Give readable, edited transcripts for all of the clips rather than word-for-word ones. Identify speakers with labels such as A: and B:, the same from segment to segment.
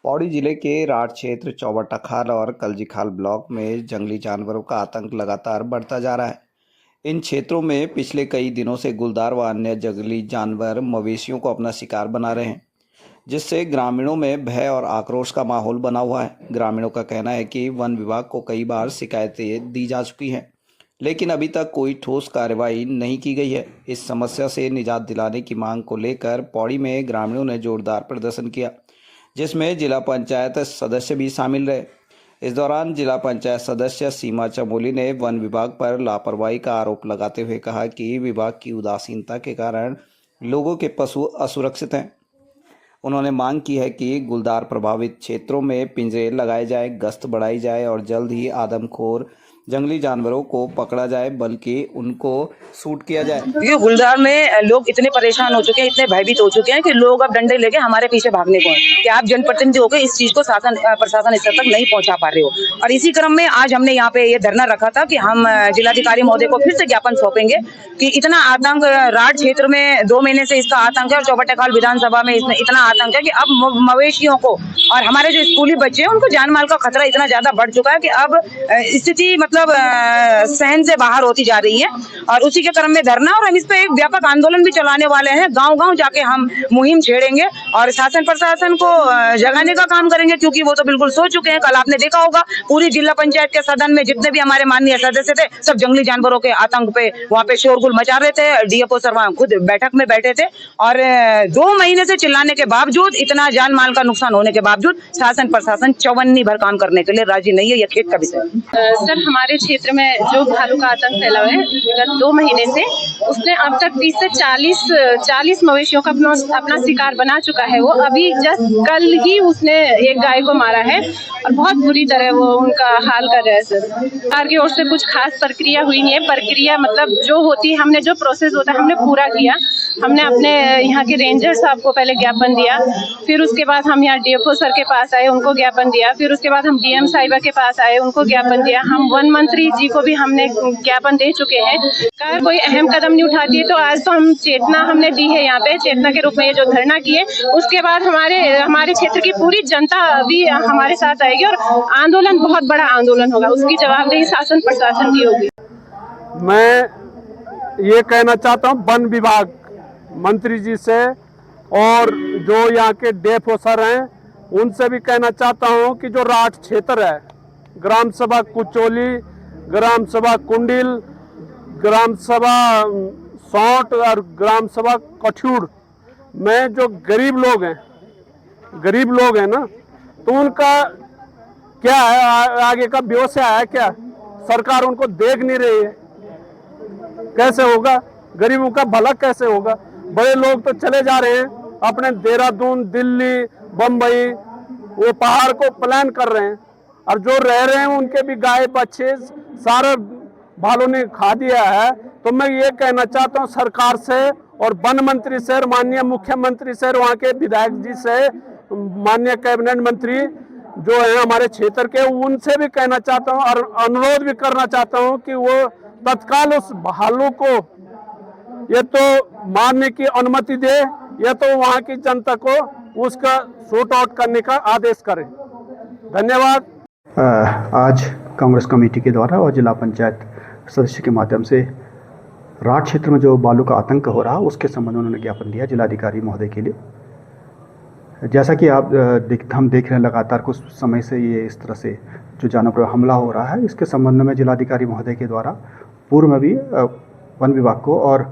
A: पौड़ी जिले के राठ क्षेत्र चौबट्टा खाल और कलजी खाल ब्लॉक में जंगली जानवरों का आतंक लगातार बढ़ता जा रहा है। इन क्षेत्रों में पिछले कई दिनों से गुलदार व अन्य जंगली जानवर मवेशियों को अपना शिकार बना रहे हैं, जिससे ग्रामीणों में भय और आक्रोश का माहौल बना हुआ है। ग्रामीणों का कहना है कि वन विभाग को कई बार शिकायतें दी जा चुकी हैं, लेकिन अभी तक कोई ठोस कार्रवाई नहीं की गई है। इस समस्या से निजात दिलाने की मांग को लेकर पौड़ी में ग्रामीणों ने जोरदार प्रदर्शन किया, जिसमें जिला पंचायत सदस्य भी शामिल रहे। इस दौरान जिला पंचायत सदस्य सीमा चमोली ने वन विभाग पर लापरवाही का आरोप लगाते हुए कहा कि विभाग की उदासीनता के कारण लोगों के पशु असुरक्षित हैं। उन्होंने मांग की है कि गुलदार प्रभावित क्षेत्रों में पिंजरे लगाए जाए, गश्त बढ़ाई जाए और जल्द ही आदमखोर जंगली जानवरों को पकड़ा जाए, बल्कि उनको शूट किया जाए।
B: क्योंकि गुलदार में लोग इतने परेशान हो चुके हैं, इतने भयभीत हो चुके हैं कि लोग अब डंडे लेके हमारे पीछे भागने को हैं कि आप जनप्रतिनिधि होकर इस चीज को प्रशासन स्तर तक नहीं पहुंचा पा रहे हो। और इसी क्रम में आज हमने यहाँ पे ये धरना रखा था कि हम जिलाधिकारी महोदय को फिर से ज्ञापन सौंपेंगे कि इतना आतंक राठ क्षेत्र में 2 महीने से इसका आतंक है और चौबट्टा खाल विधानसभा में इसमें इतना आतंक है कि अब मवेशियों को और हमारे जो स्कूली बच्चे हैं उनको जान माल का खतरा इतना ज्यादा बढ़ चुका है कि अब स्थिति मतलब सहन से बाहर होती जा रही है। और उसी के क्रम में धरना और हम इस पे एक व्यापक आंदोलन भी चलाने वाले हैं। गांव-गांव जाके हम मुहिम छेड़ेंगे और शासन प्रशासन को जगाने का काम करेंगे, क्योंकि वो तो बिल्कुल सो चुके हैं। कल आपने देखा होगा पूरी जिला पंचायत के सदन में जितने भी हमारे माननीय सदस्य थे, सब जंगली जानवरों के आतंक पे वहाँ पे शोरगुल मचा रहे थे। डीएफओ सर वहाँ खुद बैठक में बैठे थे और 2 महीने से चिल्लाने के बावजूद, इतना जान माल का नुकसान होने के बावजूद शासन प्रशासन चौवन्नी भर काम करने के लिए राजी नहीं है। यह खेत का विषय है।
C: सर, हमारे क्षेत्र में जो भालू का आतंक फैला हुआ है विगत 2 महीने से, उसने अब तक 30 से 40 मवेशियों का अपना शिकार बना चुका है। वो अभी जस्ट कल ही उसने एक गाय को मारा है और बहुत बुरी तरह वो उनका हाल कर रहा है। सर, सरकार की ओर से कुछ खास प्रक्रिया हुई नहीं है। प्रक्रिया मतलब जो होती है, हमने जो प्रोसेस होता है हमने पूरा किया। हमने अपने यहाँ के रेंजर साहब को पहले ज्ञापन दिया, फिर उसके बाद हम यहाँ डीएफओ सर के पास आए, उनको ज्ञापन दिया, फिर उसके बाद हम डीएम साहिबा के पास आए, उनको ज्ञापन दिया। हम वन मंत्री जी को भी हमने ज्ञापन दे चुके हैं। सरकार कोई अहम कदम नहीं उठाती है, तो आज तो हम चेतना हमने दी है यहाँ पे, चेतना के रूप में ये जो धरना किए, उसके बाद हमारे क्षेत्र की पूरी जनता भी हमारे साथ आएगी और आंदोलन बहुत बड़ा आंदोलन होगा। उसकी जवाबदेही शासन प्रशासन की होगी।
D: मैं ये कहना चाहता हूँ वन विभाग मंत्री जी से और जो यहाँ के डीएफओ सर हैं उनसे भी कहना चाहता हूँ कि जो राठ क्षेत्र है, ग्राम सभा कुचोली, ग्राम सभा कुंडिल, ग्राम सभा सौंट और ग्राम सभा कठियूड़ में जो गरीब लोग हैं ना, तो उनका क्या है आगे का व्यवसाय है क्या? सरकार उनको देख नहीं रही है। कैसे होगा? गरीबों का भला कैसे होगा? बड़े लोग तो चले जा रहे हैं अपने देहरादून, दिल्ली, बम्बई, वो पहाड़ को प्लान कर रहे हैं, और जो रह रहे हैं उनके भी गाय बच्चे सारे भालू ने खा दिया है। तो मैं ये कहना चाहता हूँ सरकार से और वन मंत्री से, माननीय मुख्यमंत्री से, वहाँ के विधायक जी से, माननीय कैबिनेट मंत्री जो है हमारे क्षेत्र के, उनसे भी कहना चाहता हूँ और अनुरोध भी करना चाहता हूँ कि वो तत्काल उस भालू को ये तो मारने की अनुमति दे, या तो वहाँ की जनता को उसका शूट आउट करने का आदेश करें। धन्यवाद।
E: आज कांग्रेस कमेटी के द्वारा और जिला पंचायत सदस्य के माध्यम से राठ क्षेत्र में जो बालू का आतंक हो रहा, उसके संबंध में उन्होंने ज्ञापन दिया जिलाधिकारी महोदय के लिए। जैसा कि हम देख रहे हैं लगातार कुछ समय से ये इस तरह से जो जानवर पर हमला हो रहा है, इसके संबंध में जिलाधिकारी महोदय के द्वारा पूर्व में भी वन विभाग को और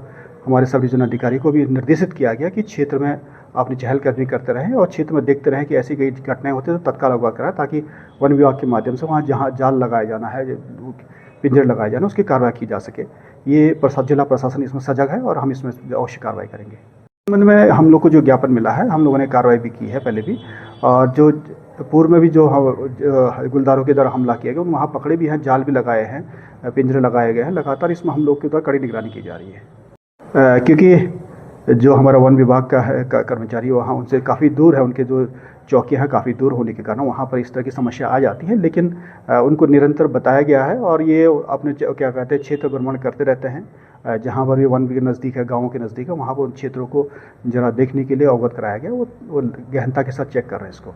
E: हमारे सब डिवीजन अधिकारी को भी निर्देशित किया गया कि क्षेत्र में अपनी चहलकदमी करते रहें और क्षेत्र में देखते रहें कि ऐसी कई घटनाएं होती हैं तो तत्काल अगवा कराएं, ताकि वन विभाग के माध्यम से वहाँ जहाँ जाल लगाया जाना है, पिंजरे लगाए जाना, उसकी कार्रवाई की जा सके। ये जिला प्रशासन इसमें सजग है और हम इसमें अवश्य कार्रवाई करेंगे। संबंध में हम लोग को जो ज्ञापन मिला है, हम लोगों ने कार्रवाई भी की है पहले भी, और जो पूर्व में भी जो गुलदारों के द्वारा हमला किया गया वहाँ पकड़े भी हैं, जाल भी लगाए हैं, पिंजरे लगाए गए हैं। लगातार इसमें हम लोग के द्वारा कड़ी निगरानी की जा रही है, क्योंकि जो हमारा वन विभाग का है कर्मचारी वहाँ उनसे काफ़ी दूर है, उनके जो चौकियाँ हैं काफ़ी दूर होने के कारण वहाँ पर इस तरह की समस्या आ जाती है। लेकिन उनको निरंतर बताया गया है और ये अपने क्या कहते हैं क्षेत्र भ्रमण करते रहते हैं। जहाँ पर भी वन के नज़दीक है, गाँवों के नज़दीक है, वहाँ पर उन क्षेत्रों को जरा देखने के लिए अवगत कराया गया। वो गहनता के साथ चेक कर रहे हैं इसको।